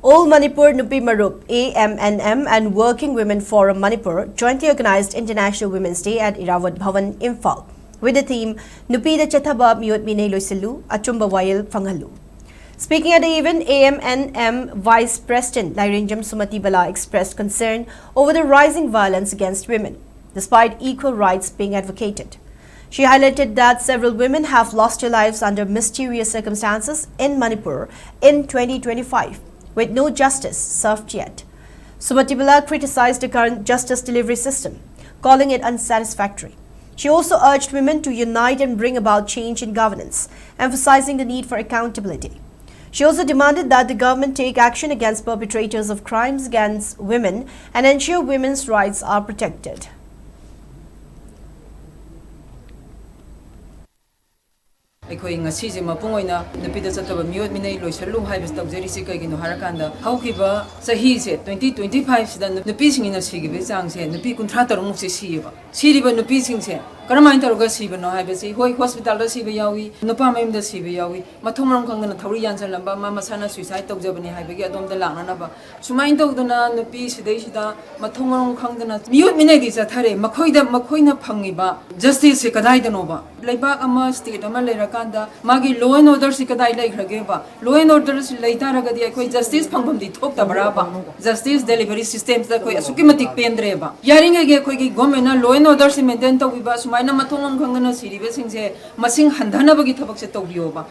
All Manipur Nupi Marup, Amnm and Working Women Forum Manipur jointly organized International Women's Day at Irawat Bhavan, Imphal, with the theme Nupi da Chathaba Miyot Mine Loisilu, Achumba Wail Fangalu. Speaking at the event, Amnm Vice President Lairinjam Sumati Bala expressed concern over the rising violence against women, despite equal rights being advocated. She highlighted that several women have lost their lives under mysterious circumstances in Manipur in 2025, with no justice served yet. Sumati Bala criticized the current justice delivery system, calling it unsatisfactory. She also urged women to unite and bring about change in governance, emphasizing the need for accountability. She also demanded that the government take action against perpetrators of crimes against women and ensure women's rights are protected. ꯑꯩꯈꯣꯏ ꯉꯁꯤꯁꯦ ꯃꯄꯨꯡ ꯑꯣꯏꯅ ꯅꯨꯄꯤꯗ ꯆꯠꯇꯕ ꯃꯤꯑꯣꯠ ꯃꯤꯅꯩ ꯂꯣꯏꯁꯜꯂꯨ ꯍꯥꯏꯕꯁꯤ ꯇꯧꯖꯔꯤꯁꯤ ꯀꯩꯒꯤꯅꯣ ꯍꯥꯏꯔꯀꯥꯟꯗ ꯍꯧꯈꯤꯕ ꯆꯍꯤꯁꯦ 2025 ꯁꯤꯗ ꯅꯨꯄꯤꯁꯤꯡꯅ ꯁꯤꯈꯤꯕꯒꯤ ꯆꯥꯡꯁꯦ ꯅꯨꯄꯤ 63 ꯃꯨꯛꯁꯦ ꯁꯤꯌꯦꯕ ꯁꯤꯔꯤꯕ ꯅꯨꯄꯤꯁꯤꯡꯁꯦ ꯀꯔꯝꯍꯥꯏꯅ ꯇꯧꯔꯒ ꯁꯤꯕꯅꯣ ꯍꯥꯏꯕꯁꯤ ꯍꯣꯏ ꯍꯣꯁꯄꯤꯇꯥꯜꯗ ꯁꯤꯕ ꯌꯥꯎꯏ ꯅꯨꯄꯥ ꯃꯌꯨꯝꯗ ꯁꯤꯕ ꯌꯥꯎꯏ ꯃꯊꯣꯡ ꯃꯔꯝ ꯈꯪꯗꯅ ꯊꯧꯔꯤ ꯌꯥꯟꯁꯤꯜꯂꯝꯕ ꯃꯥ ꯃꯁꯥꯅ ꯁꯨꯏꯁꯥꯏꯗ ꯇꯧꯖꯕꯅꯤ ꯍꯥꯏꯕꯒꯤ ꯑꯗꯣꯝꯗ ꯂꯥꯛꯅꯅꯕ ꯁꯨꯃꯥꯏꯅ ꯇꯧꯗꯅ ꯅꯨꯄꯤ ꯁꯤꯗꯩꯁꯤꯗ ꯃꯊꯣꯡ ꯃꯔꯝ ꯈꯪꯗꯅ ꯃꯤꯑꯣꯠ ꯃꯤꯅꯩꯗꯤ ꯆꯠꯊꯔꯦ ꯃꯈꯣꯏꯅ ꯐꯪꯉꯤꯕ ꯖꯁꯇꯤꯁꯁꯦ ꯀꯗꯥꯏꯗꯅꯣꯕ ꯂꯩꯕꯥꯛ ꯑꯃ ꯁ꯭ꯇꯦꯠ ꯑꯃ ꯂꯩꯔꯀꯥꯟꯗ ꯃꯥꯒꯤ ꯂꯣ ꯑꯦꯟ ꯑꯣꯔꯗꯔꯁꯤ ꯀꯗꯥꯏ ꯂꯩꯈ꯭ꯔꯒꯦꯕ ꯂꯣ ꯑꯦꯟ ꯑꯣꯔꯗꯔꯁꯤ ꯂꯩꯇꯥꯔꯒꯗꯤ ꯑꯩꯈꯣꯏ ꯖꯁꯇꯤꯁ ꯐꯪꯐꯝꯗꯤ ꯊꯣꯛꯇꯕ꯭ꯔꯥꯕ ꯖꯁꯇꯤꯁ ꯗꯦꯂꯤꯚꯔꯤ ꯁꯤꯁꯇꯦꯝꯁꯤꯗ ꯑꯩꯈꯣꯏ ꯑꯁꯨꯛꯀꯤ ꯃꯇꯤꯛ ꯄꯦꯟꯗ꯭ꯔꯦꯕ ꯌꯥꯔꯤꯉꯩꯒꯤ ꯑꯩꯈꯣꯏꯒꯤ ꯒꯣꯔꯃꯦꯟꯅ ꯂꯣ ꯑꯦꯟ ꯑꯣꯔꯗꯔꯁꯤ ꯃꯦꯟꯇꯦꯟ ꯇꯧꯕꯤꯕ ꯁꯨꯃꯥꯏꯅ ꯃꯊꯣꯡ ꯃꯔꯝ ꯈꯪꯗꯅ ꯁꯤꯔꯤꯕꯁꯤꯡꯁꯦ ꯃꯁꯤꯡ ꯍꯟꯊꯅꯕꯒꯤ ꯊꯕꯛꯁꯦ ꯇꯧꯕꯤꯌꯣꯕ